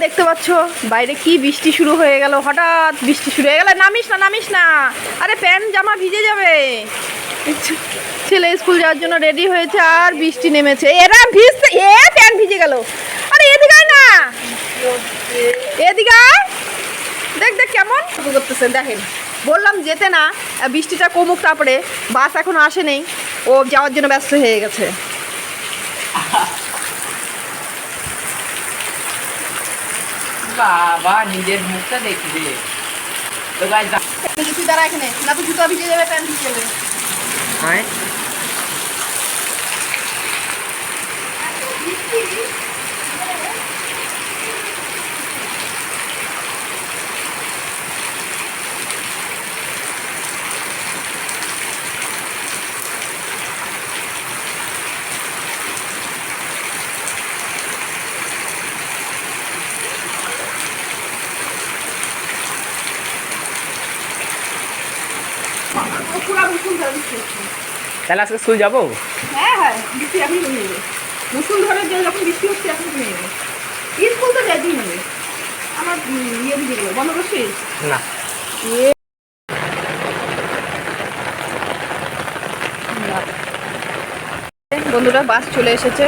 দেখতে পাচ্ছ বাইরে কি বৃষ্টি শুরু হয়ে গেল, হঠাৎ বৃষ্টি শুরু হয়ে গেল। নামিস না নামিস না, আরে প্যান্ট জামা ভিজে যাবে। ছেলে স্কুল যাওয়ার জন্য রেডি হয়েছে আর বৃষ্টি নেমেছে, এরা ভিজতে প্যান্ট ভিজে গেল। আরে এদিকে আয় না, এদিকে আয়। দেখ দেখ কেমন করতেছে, দেখেন। বললাম যেতে না, বৃষ্টিটা কমুক, তারপরে বাস এখন আসে নেই, ও যাওয়ার জন্য ব্যস্ত হয়ে গেছে। বাবা নিজের মুখটা দেখবে তো গাইস। তুই দাঁড়া এখানে, না তো জুতা ভিজে যাবে, প্যান্ট ভিজে যাবে। হ্যাঁ তাহলে আজকে স্কুল যাবো। হ্যাঁ হ্যাঁ, বৃষ্টি এখনই কমে যাবে। মুসুলধারে যে যখন বৃষ্টি হচ্ছে এখন কমে যাবে। স্কুল তো যাইতেই হবে। আমার ইয়ে ভিজে গেলো, বন্ধ করছিস না বন্ধুরা, বাস চলে এসেছে।